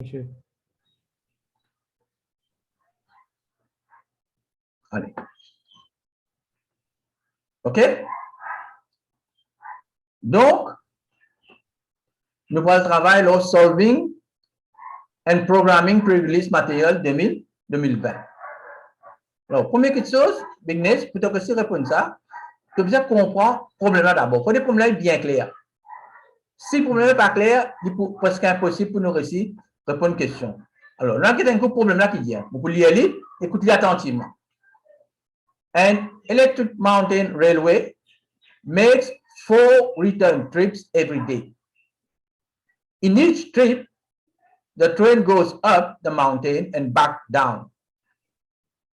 monsieur. Allez. OK? Donc, nous allons travailler le Solving and Programming Pre-Release Material 2020. Alors, première chose, business, plutôt que de répondre ça, tu as besoin de comprendre le problème d'abord. Il faut des problèmes bien clairs. Si le problème n'est pas clair, il est presque impossible pour nous réussir à répondre à une question. Alors, là, il y a un problème là qui vient. Vous pouvez lire, écoutez attentivement. An electric mountain railway makes 4 return trips every day. In each trip, the train goes up the mountain and back down.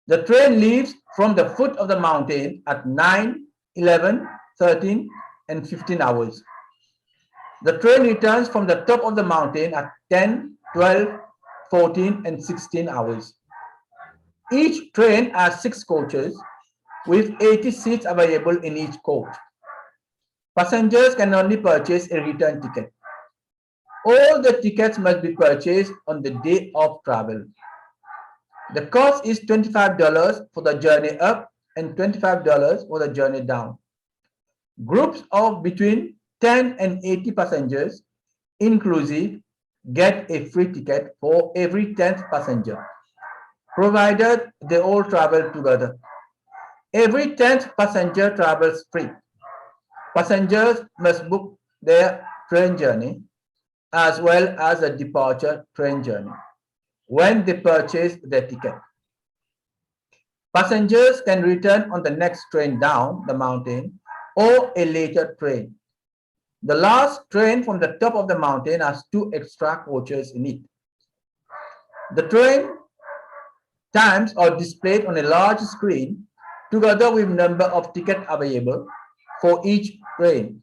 The train leaves from the foot of the mountain at 9, 11, 13, and 15 hours. The train returns from the top of the mountain at 10, 12, 14, and 16 hours. Each train has 6 coaches with 80 seats available in each coach. Passengers can only purchase a return ticket. All the tickets must be purchased on the day of travel. The cost is $25 for the journey up and $25 for the journey down. Groups of between 10 and 80 passengers, inclusive, get a free ticket for every 10th passenger, provided they all travel together. Every 10th passenger travels free. Passengers must book their train journey as well as a departure train journey when they purchase their ticket. Passengers can return on the next train down the mountain or a later train. The last train from the top of the mountain has 2 extra coaches in it. The train times are displayed on a large screen together with number of tickets available for each train.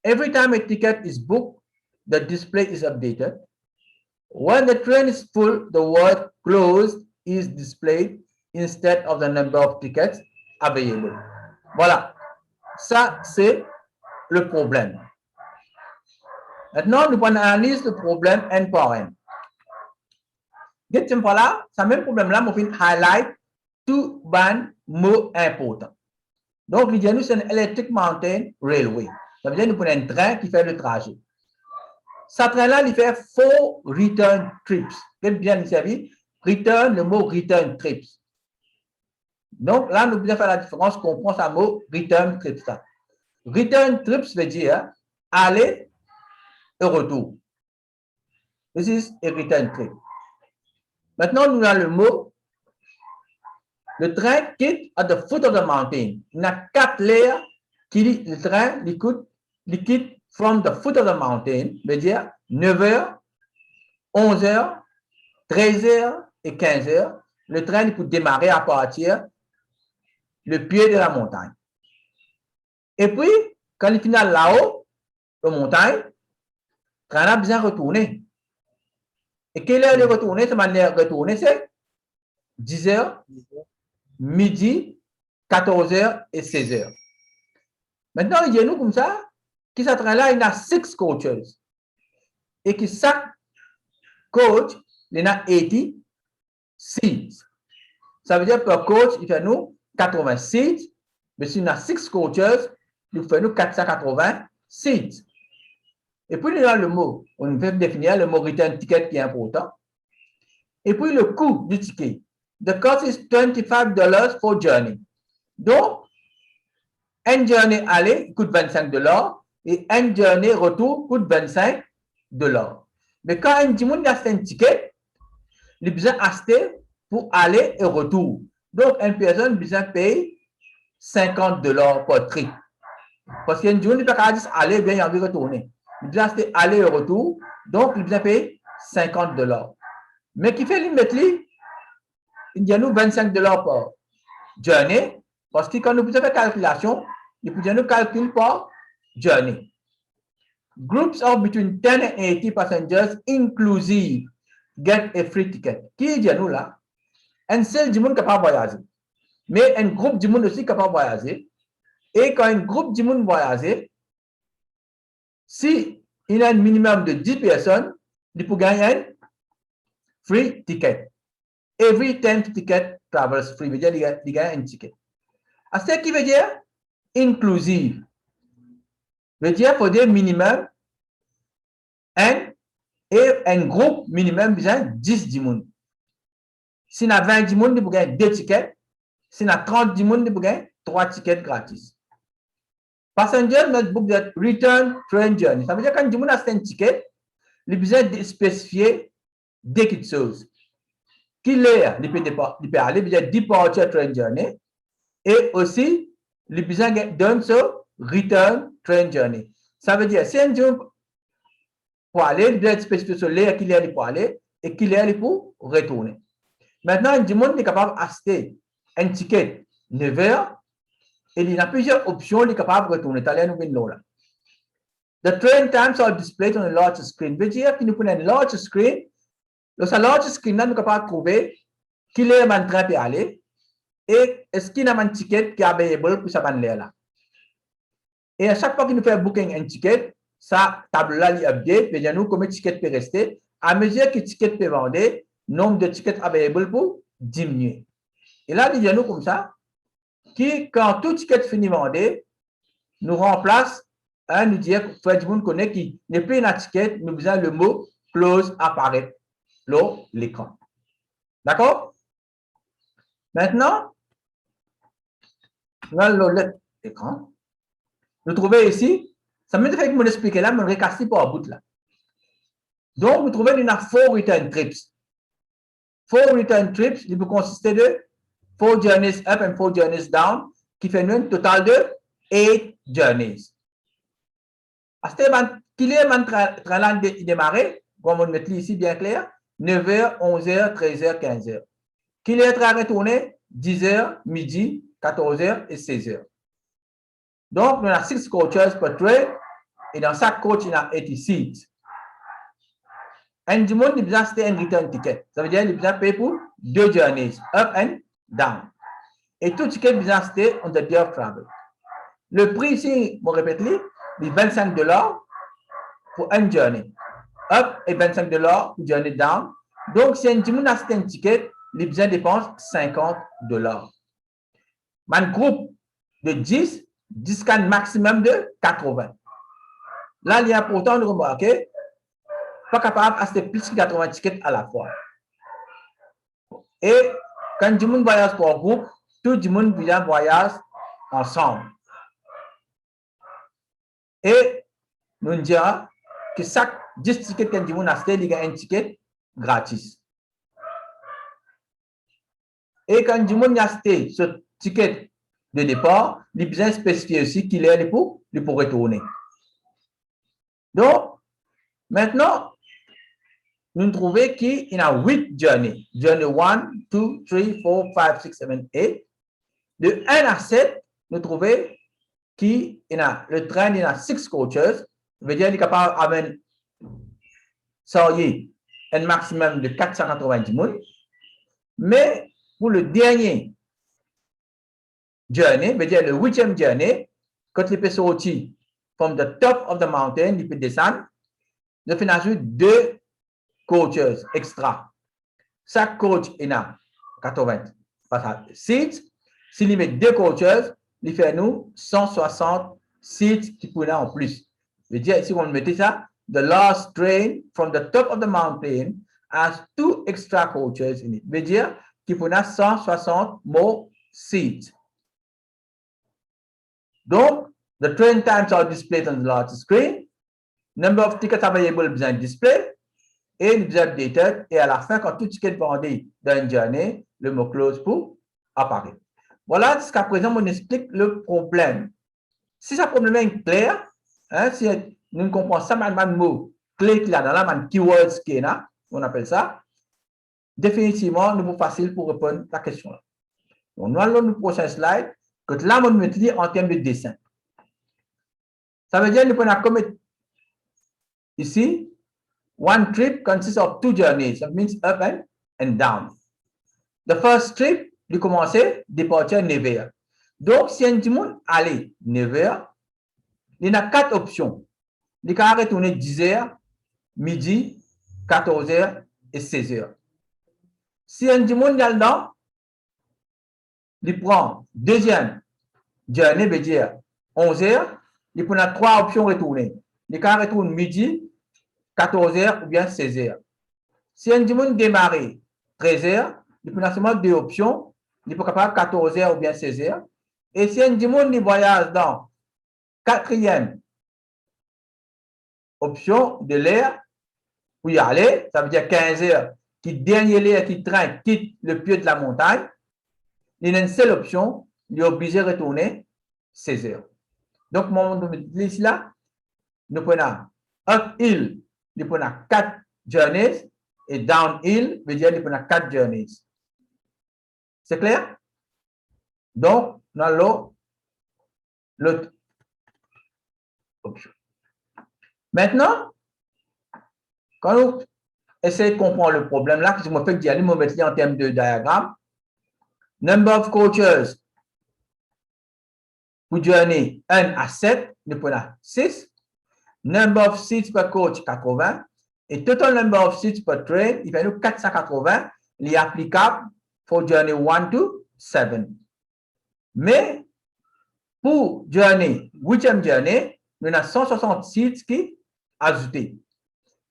Every time a ticket is booked, the display is updated. When the train is full, the word closed is displayed instead of the number of tickets available. Voilà. Ça, c'est le problème. Maintenant, nous prenons analyse le problème N par N. Cette fois-là, ce même problème-là, on fait highlight tout ban mot important. Donc, il dit nous, c'est un Electric Mountain Railway. Ça veut dire nous prenons un train qui fait le trajet. Ce train-là, il fait 4 return trips. Quel bien il servit? Return, le mot return trips. Donc, là, nous devons faire la différence, comprendre ce mot return trips. Return trips veut dire aller et retour. This is a return trip. Maintenant, nous avons le mot. Le train quitte at the foot of the mountain. Il y a 4 layers qui dit le train il quitte from the foot of the mountain, veut dire 9h, 11h, 13h et 15h. Le train il peut démarrer à partir le pied de la montagne. Et puis, quand il finit là-haut, la montagne, le train a besoin de retourner. Et quelle heure de retourner? Cette manière de retourner, c'est 10h, midi, 14h et 16h. Maintenant, il y a nous comme ça, qui ce train-là, il y a 6 coaches. Et que chaque coach, il y a 80 seats. Ça veut dire que per coach, il fait nous 80 seats. Mais si on a 6 coaches, il fait nous 480 seats. Et puis, il y a le mot, on veut définir le mot return ticket qui est important. Et puis, le coût du ticket. The cost is $25 for journey. Donc, un journée aller coûte $25 et un journée retour coûte $25. Mais quand un monde achète un ticket, il a besoin d'acheter pour aller et retour. Donc, une personne a besoin de payer $50 par trip. Parce qu'un journée, il ne peut pas dire aller, bien, il a envie de retourner. Il a besoin d'acheter aller et retour. Donc, il a besoin de payer $50. Mais qui fait l'immédiat, il y a nous $25 par journée, parce que quand nous faisons la calculation, il faut nous calculer par journey. Groups of between 10 and 80 passengers inclusive get a free ticket. Qui dit nous là? Un seul du monde capable de voyager. Mais un groupe du monde aussi capable de voyager. Et quand un groupe du monde voyage, si il y a un minimum de 10 personnes, il peut gagner free ticket. Every 10th ticket travels free. Veut dire, il gagne un ticket. À ce qui veut dire inclusive. Veut dire, il faut dire minimum et un groupe minimum besoin 10 personnes. Si on a 20 personnes, vous gagnez 2 tickets. Si on a 30 personnes, vous gagnez 3 tickets gratis. Passenger must book the return train journey. Ça veut dire que quand vous avez un ticket, il a besoin de spécifier des petites choses. Qu'il est, il peut aller, il a departure train journey. Et aussi, il a besoin de donner ce return train journey. Ça veut dire, si un jour pour aller, il doit spécifier sur l'air qu'il est pour aller et qu'il est pour retourner. Maintenant, du monde est capable d'acheter un ticket 9 heures et il y a plusieurs options, il est capable de retourner. The train times are displayed on a large screen. Veut dire qu'il nous prend un large screen. Dans ce large screen, nous sommes capables de trouver qu'il est en train d'aller et est-ce qu'il y a un ticket qui est available pour ça là. Et à chaque fois qu'il nous fait booking un ticket, ça table-là, il update, veut dire nous combien de tickets peut rester. À mesure que le ticket peut vendre, le nombre de tickets available pour diminuer. Et là, il y a nous comme ça, qui, quand tout ticket finit vendre, nous remplace, nous dit que Fred Moon connaît qui n'est plus un ticket, nous besoin le mot close apparaître sur l'écran. D'accord? Maintenant, nous allons l'écran. Nous trouvons ici, ça me fait que je m'explique là, mais je vais casser pour un bout là. Donc, vous trouvez une 4 return trips. 4 return trips, il peut consister de 4 journeys up and 4 journeys down, qui fait un total de 8 journeys. À ce moment, qu'il est en train de démarrer, comme on met ici bien clair, 9h, 11h, 13h, 15h. Qu'il est en train de retourner 10h, midi, 14h et 16h. Donc, on a 6 coaches per train et dans chaque coach, il y a 80 seats. Un du monde, il a besoin d'acheter un return ticket. Ça veut dire qu'il a besoin de payer pour 2 journeys, up and down. Et tout ticket, il a besoin d'acheter on the day of travel. Le prix ici, je répète, c'est 25 $ pour une journée. Up et 25 $ pour journée down. Donc, si un du monde achète un ticket, il a besoin de dépenser 50 $. Un groupe de 10 discount maximum de 80. Là, il est important de remarquer, pas capable d'acheter plus que 80 tickets à la fois. Et quand du monde voyage pour un groupe, tout le monde vient voyage ensemble. Et nous dirons que chaque 10 tickets que du monde achète, il y a un ticket gratis. Et quand du monde achète ce ticket de départ, il est bien spécifié aussi qu'il est pour retourner. Donc, maintenant, nous trouvons qu'il y a 8 journées. Journey 1, 2, 3, 4, 5, 6, 7, 8. De 1 à 7, nous trouvons qu'il y a le train, il y a 6 coaches. Ça veut dire qu'il est capable d'avoir un maximum de 490 personnes. Mais pour le dernier journey, veut dire le 8e journey, quand il peut sortir from the top of the mountain, il peut descendre, il fait ajouter 2 coaches extra. Chaque coach il a 80 seats. S'il y met 2 coaches, il fait nous 160 seats qui pourraient en plus. Je veux dire, ici, on mettait ça, the last train from the top of the mountain has 2 extra coaches in it. Je veux dire qu'il pourrait 160 more seats. Donc, the train times are displayed on the large screen. Number of tickets available besoin display. Et il est updated. Et à la fin, quand tout ticket est vendu dans une journée, le mot close pour apparaître. Voilà, jusqu'à présent, on explique le problème. Si ce problème est clair, hein, si nous comprenons ça, le mot clé qu'il y a dans la keywords qui est là, on appelle ça, définitivement, nous sommes facile pour répondre à la question. Donc, nous allons au prochain slide, que là, on met en termes de dessin. Ça veut dire que nous prenons comme ici, one trip consists of 2 journeys. That means up and down. The first trip, il commence departure 9h. Donc, si un monde allait 9h, il y a 4 options. Il peut retourner 10h, midi, 14h et 16h. Si un monde là-dedans, il prend deuxième journée, veut dire 11 heures, il prend 3 options retournées. Il can retourne midi, 14 heures ou bien 16 heures. Si un monde démarre 13 heures, il prend seulement 2 options, il peut capable 14 heures ou bien 16 heures. Et si un monde voyage dans quatrième option de l'air, pour y aller, ça veut dire 15 heures, qui dernier l'air qui train quitte le pied de la montagne, il y a une seule option, il est obligé de retourner 16 heures. Donc, mon ici là, nous prenons uphill, nous prenons 4 journeys, et downhill veut dire nous prenons 4 journeys. C'est clair? Donc, nous avons l'autre option. Maintenant, quand nous essayons de comprendre le problème là, je me fais dire, nous mettre en termes de diagramme. Number of coaches pour journée 1 à 7, nous prenons 6. Number of seats per coach 80. Et total number of seats per train, il fait nous 480. Il est applicable pour journée 1 to 7. Mais pour journée, 8e journée, nous avons 160 seats qui ajoutés,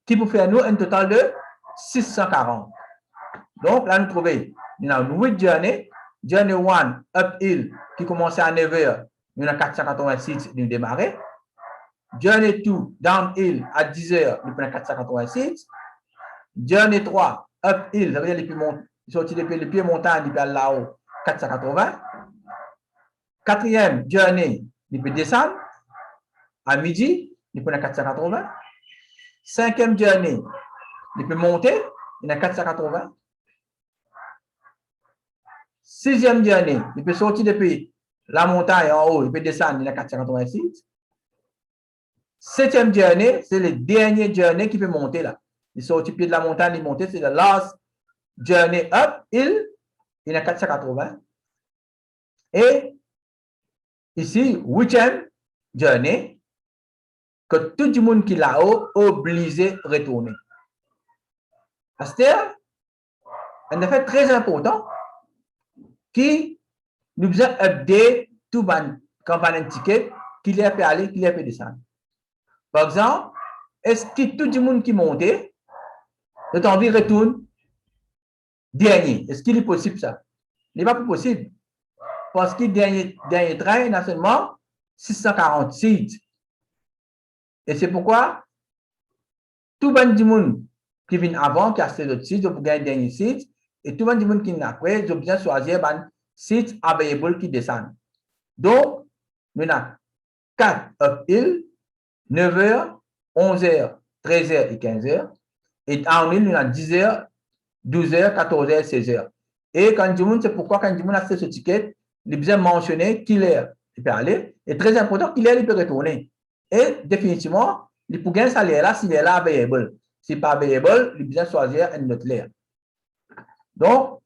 qui peut faire nous un total de 640. Donc là, nous trouvons, nous avons 8 journées. Journey 1 uphill qui commençait à 9 heures, nous avons 486 de démarrer. Journey 2 downhill à 10 heures, nous prenons 486. Journey 3 uphill, ça veut dire les sorti depuis les pieds montagne, depuis là-haut, 480. Quatrième journey, il peut descendre à midi, il prenons 480. Cinquième journey, il peut monter, il a 480. Sixième journée, il peut sortir depuis la montagne en haut, il peut descendre, il a 486. Septième journée, c'est le dernier journée qui peut monter là. Il sort du pied de la montagne, il monte, c'est le last journey up, il a 480. Et ici, huitième journée, que tout le monde qui est là-haut est obligé de retourner. C'est un effet très important qui nous besoin update tout ban campagne de ticket qui peut aller, qui peut descendre. Par exemple, est-ce que tout le monde qui monte, notre envie retourne dernier? Est-ce qu'il est possible ça? Il n'est pas possible. Parce que dernier train, il a seulement 646. Et c'est pourquoi tout le monde qui vient avant, qui a acheté d'autres sites, pour gagner dernier site, et tout le monde qui vient après, ils ont bien choisi un site available qui descend. Donc, nous avons 4 uphill, 9h, 11h, 13h et 15h. Et downhill, nous avons 10h, 12h, 14h, 16h. Et quand du monde, c'est pourquoi quand du monde a acheté ce ticket, il est bien mentionné qu'il est, il peut aller. Et très important, qu'il est, il peut retourner. Et définitivement, il peut gagner salaire là s'il est là available. Si pas available, il est bien choisir un autre layer. Donc,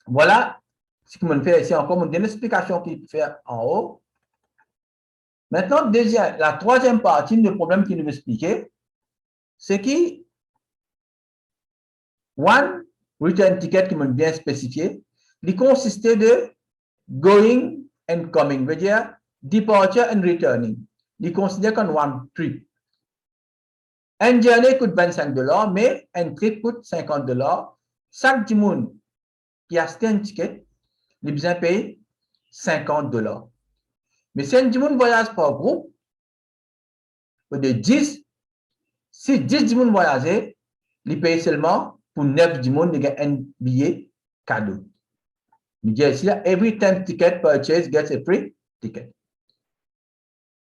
voilà ce que je fais ici encore, une explication qu'il peut faire en haut. Maintenant, la troisième partie du problème qu'il nous veut expliquer, c'est que one return ticket qui m'a bien spécifié, il consistait de going and coming, veut dire departure and returning. Il considère comme one trip. Un journée coûte $25, mais un trip coûte $50. Chaque monde qui a acheté un ticket, il a besoin de payer $50. Mais si un monde voyage par groupe, de 10, si 10 monde voyagent, il paye seulement pour 9 monde, il a un billet cadeau. Il dit ici, every 10 ticket purchase gets a free ticket.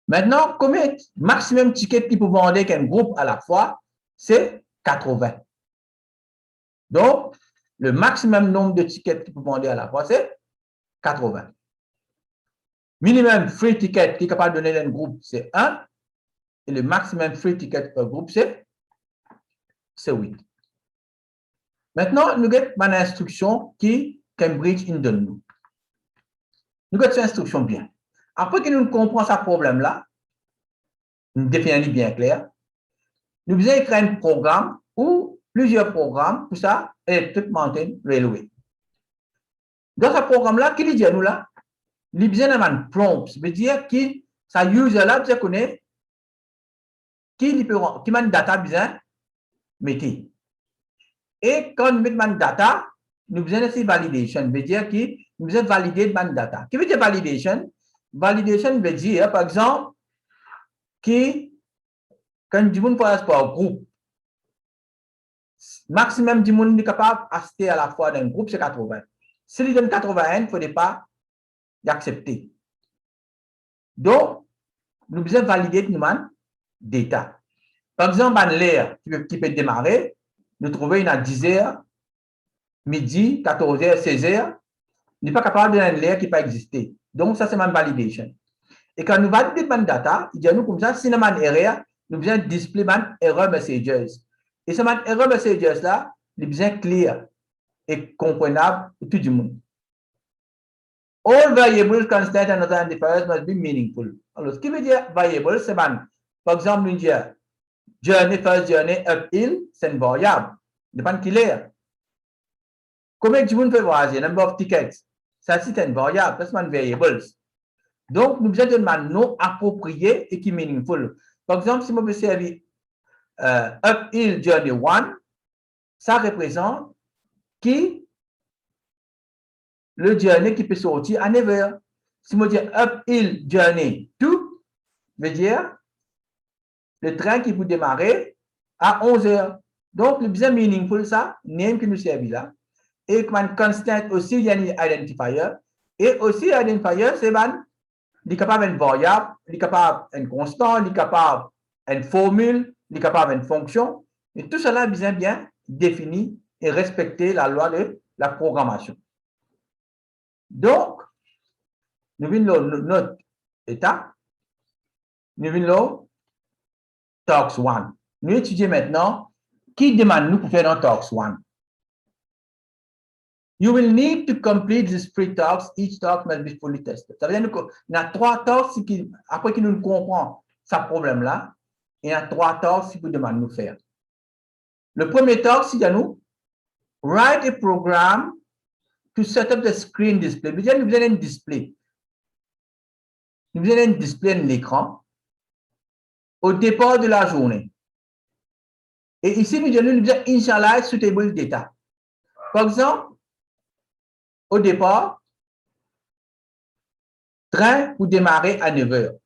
Maintenant, combien maximum ticket qu'il peut vendre qu'un groupe à la fois, c'est 80. Donc, le maximum nombre de tickets qu'il peut vendre à la fois, c'est 80. Minimum free ticket qui est capable de donner un groupe, c'est 1. Et le maximum free ticket per groupe, c'est 8. Maintenant, nous avons une instruction qui Cambridge donne nous. Nous avons cette instruction bien. Après que nous comprenons ce problème-là, nous définissons bien clair, nous devons écrire un programme où plusieurs programmes pour ça, Electric Mountain Railway. Dans ce programme-là, qui dit à nous là, il besoin d'un prompt, ça veut dire que ça user là, tu connais, qui m'a data besoin mettre. Et quand nous mettons data, nous besoin aussi validation, veut dire que nous besoin valider le data. Qui veut dire validation? Validation veut dire, par exemple, que quand du monde passe par groupe, maximum du monde est capable d'assister à la fois d'un groupe, c'est 80. Si il donne 80, il ne faut pas l'accepter. Donc, nous devons valider nos data. Par exemple, en l'air qui peut démarrer, nous trouvons une à 10h, midi, 14h, 16h, n'est pas capable de donner l'air qui peut exister. Donc, ça, c'est ma validation. Et quand nous validons nos data, il dit à nous comme ça, si nous avons une erreur, nous devons display error messages. Et ce error messages là, il est bien clair et comprenable pour tout le monde. All variables, constants and other identifiers must be meaningful. Alors, ce qui veut dire variable, c'est par exemple, nous disons journey, first journey, uphill, c'est une variable. Dépend qui est. Combien de monde peut voyager? Number of tickets. Ça, c'est une variable, c'est une variable. Donc, nous avons un nom approprié et qui est meaningful. Par exemple, si je veux servir uphill journey 1, ça représente qui le journey qui peut sortir à 9h. Si je dis uphill journey 2, veut dire le train qui peut démarrer à 11h. Donc, le bien meaningful, ça, name qui nous servent là. Et comme constant aussi, il y a un identifier. Et aussi, identifier, c'est il est capable d'une variable, il est capable d'une constante, il est capable d'une formule, il est capable d'une fonction. Et tout cela est bien défini et respecter la loi de la programmation. Donc, nous venons notre état, nous venons Talks 1. Nous étudions maintenant qui demande nous pour faire dans Talks 1. You will need to complete these 3 talks. Each talk must be fully tested. Ça veut dire qu'il y a 3 talks après qu'il nous comprend ce problème-là. Il y a 3 talks qu'il vous demande de nous faire. Le premier talk, c'est à nous write a program to set up the screen display. Nous avons besoin d'un display. Nous avons besoin d'un display de l'écran au départ de la journée. Et ici, nous avons besoin d'initialize suitable data. Par exemple, au départ, train pour démarrer à 9h.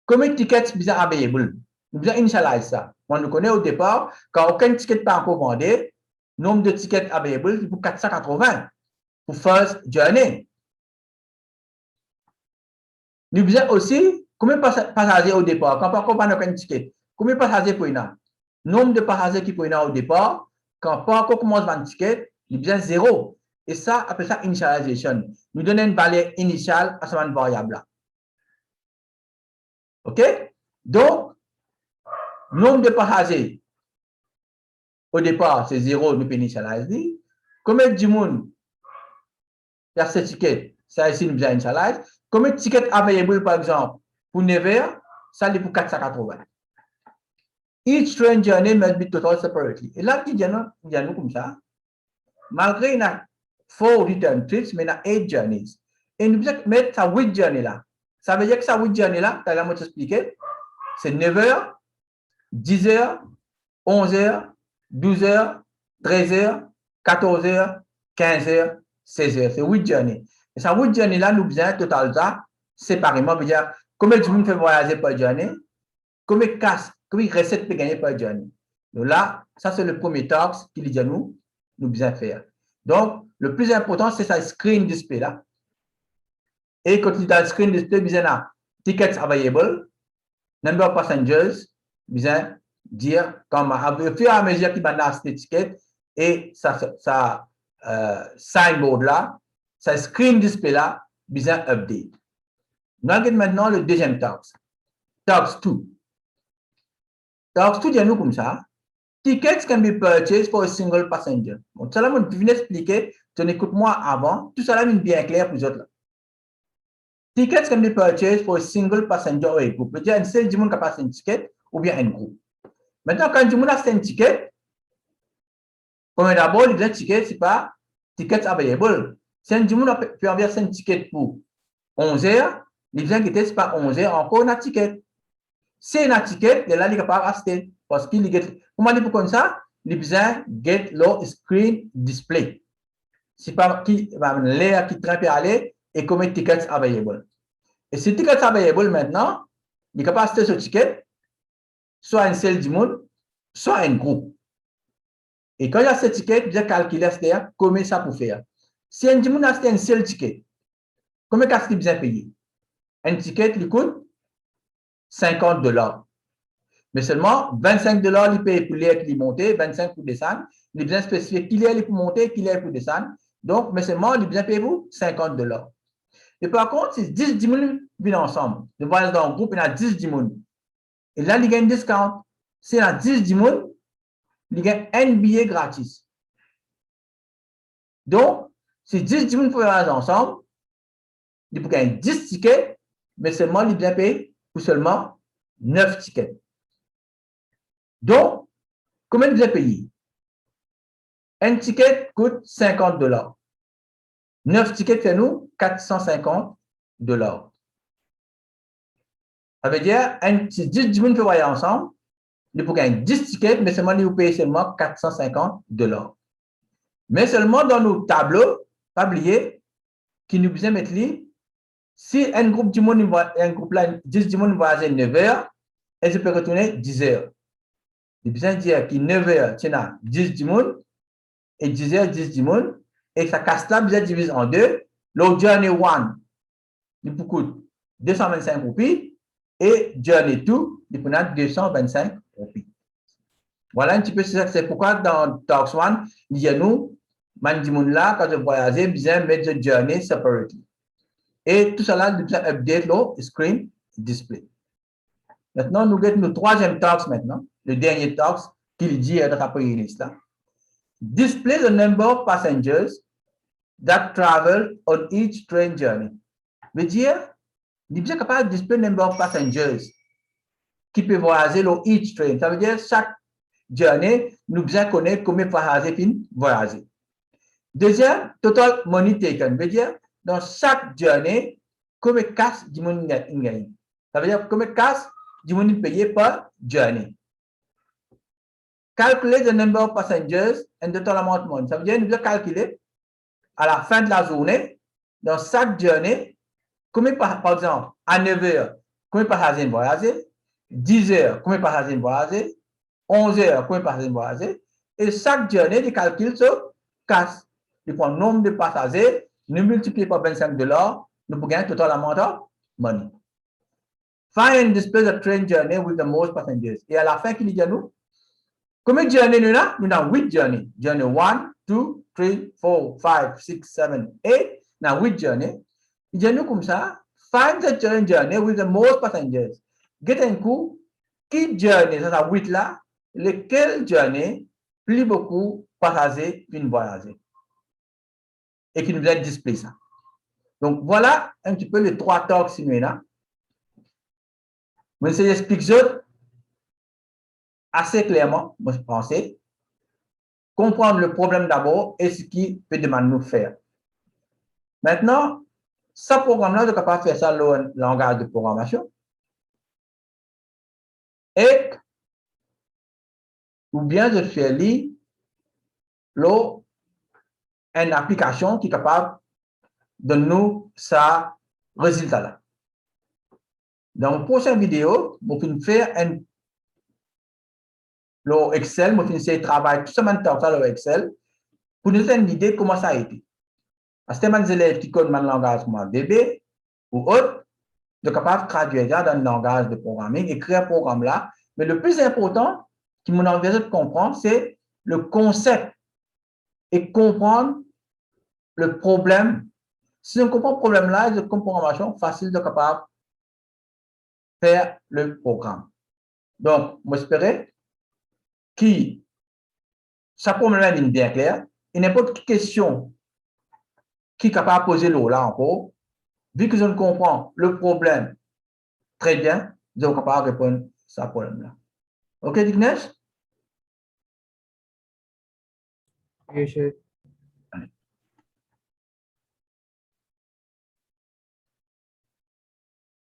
Combien de tickets sont available? Nous devons initialiser ça. On nous connaît au départ, quand aucun ticket n'est pas encore vendé, nombre de tickets available c'est pour 480 pour first journey. Nous devons aussi, combien de passagers au départ? Quand pas encore aucun ticket, combien de passagers pour une? Nombre de passagers qui pour une au départ, quand pas encore commence à vendre ticket, il y a 0. Et ça, après ça, initialization. Nous donnons une valeur initiale à cette variable-là. OK? Donc, nombre de passagers, au départ, c'est 0, nous pouvons initialiser. Combien de monde il y a ce ticket? Ça ici, nous pouvons initialiser. Combien de tickets available, par exemple, pour 9h? Ça, c'est pour 480. Each train journey must be total separately. Et là, il y a nous comme ça. Malgré il y a 4 return trips, mais il y a 8 journeys. Et nous devons mettre ça 8 journées là. Ça veut dire que ça 8 journées là, tu as expliqué, c'est 9h, 10h, 11h, 12h, 13h, 14h, 15h, 16h. C'est 8 journées. Et ça 8 journées là, nous devons total ça séparément. Veut dire combien de monde fait voyager par journée, combien de recettes peut gagner par journée. Donc là, ça c'est le premier task qu'il dit à nous devons faire. Donc, le plus important, c'est ça screen display là. Et quand tu as le screen display, vous avez tickets available, number of passengers, vous allez dire, comme au fur et à mesure qu'il va acheter des tickets, et ça signboard là, ça screen display là, vous allez update. Nous avons maintenant le deuxième task. Task 2. Task 2, il y a nous comme ça. Tickets can be purchased for a single passenger. Bon, ça là, je viens d'expliquer, tu écoute-moi avant, tout ça là est bien clair pour vous autres là. Tickets can be purchased for a single passenger or a group. C'est-à-dire, un seul monde qui passe un ticket ou bien un groupe. Maintenant, quand du monde a un ticket, Comme d'abord, il y a un ticket, c'est pas tickets available. Si un monde peut envoyer un ticket pour 11 heures, il vient que c'est pas 11 heures, encore un ticket. Si il y a un ticket, il est là, il est capable d'acheter. Parce qu'il y a, comment dire pour comme ça, il besoin get low screen display. C'est pas qui va l'air qui trappe aller et comme tickets available. Et si tickets available maintenant, il est capable d'acheter ce ticket, soit un seul du monde, soit un groupe. Et quand il y a ce ticket, il a calculé combien ça peut faire. Si un monde a acheté un seul ticket, combien est-ce qu'il besoin payer? Un ticket, il coûte $50. Mais seulement $25, il paye pour l'air qui monter, 25 pour descendre. Il besoin spécifier qui est pour monter, qui est pour descendre. Donc, mais seulement, il besoin payer pour $50. Et par contre, si 10 personnes viennent ensemble, je vois dans un groupe, il y a 10 personnes. Et là, il y a un discount. S'il y a 10 personnes, il y a un billet gratis. Donc, si 10 personnes voyagent ensemble, il peut gagner 10 tickets, mais seulement il bien payer pour seulement 9 tickets. Donc, combien il bien payer? Un ticket coûte $50. 9 tickets fait nous $450. Ça veut dire, si 10 personnes peuvent voyager ensemble, il peut gagner 10 tickets, mais seulement il peut payer seulement $450. Mais seulement dans nos tableaux, pas oublier, qui nous besoin mettre li, si un groupe du monde, un groupe là, 10 du monde voyage 9 heures, et je peux retourner 10 heures. Il besoin dire que 9 heures, tu as 10 du monde, et 10 heures, 10 du monde, et ça casse là, bien divise en deux. Le journey 1, il peut coûter 225 roupies, et journey 2, il peut être 225 roupies. Voilà un petit peu, c'est pourquoi dans Talks 1, il y a nous, là, quand je voyageais, bien mettre le journey separately. Et tout cela, nous update le screen display. Maintenant, nous avons le troisième talk maintenant, le dernier talk qu'il dit à notre liste là. Display the number of passengers that travel on each train journey. Veut dire, il est capable de display the number of passengers qui peuvent voyager dans each train. Ça veut dire chaque journée, nous devons connaître combien de passagers qui voyager. Deuxième, total money taken. Veut dire, dans chaque journée, combien de cash du monde gagne. Ça veut dire combien de cash du monde payé par journée. Calculate the number of passengers and the total amount of money. Ça veut dire, nous devons calculer à la fin de la journée, dans chaque journée, combien par exemple, à 9 heures, combien de passagers voyager, 10 heures, combien de passagers voyager, 11 heures, combien de passagers voyager, et chaque journée, il calcule ce cash. Il prend le nombre de passagers, nous multiplions par $25, nous pouvons gagner total amount of money. Find and display the train journey with the most passengers. Et à la fin, qu'il dit à nous, combien de journées nous avons? Nous avons 8 journées. Journey 1, 2, 3, 4, 5, 6, 7, 8. Nous avons 8 journées. Il dit à nous comme ça, find the train journey with the most passengers. Get un coup, qui journée, ça a 8 là, lesquelles journées, plus beaucoup passagers viennent voyager. Et qui nous a display ça. Donc, voilà un petit peu les 3 talks sinués là. Mais j'explique ça assez clairement, moi je pensais. Comprendre le problème d'abord et ce qui peut demander nous faire. Maintenant, ce programme-là, je suis capable de faire ça dans le langage de programmation. Et, ou bien je fais lire une application qui est capable de nous ça résultat là. Dans la prochaine vidéo, je vais faire le Excel, je vais faire travail tout ça maintenant le Excel pour nous faire une idée de comment ça a été. Parce que les élèves qui connaissent le langage comme VB ou autre, sont capables de traduire ça dans le langage de programming et créer un programme là. Mais le plus important qui m'en envie de comprendre, c'est le concept et comprendre le problème. Si on comprend le problème là, de programmation facile de capable de faire le programme. Donc, moi, j'espère que ça problème est bien clair. Et n'importe quelle question qui est capable de poser l'eau là encore, vu que je ne comprends le problème très bien, je suis capable de répondre à ce problème là. OK, Dignesh? You should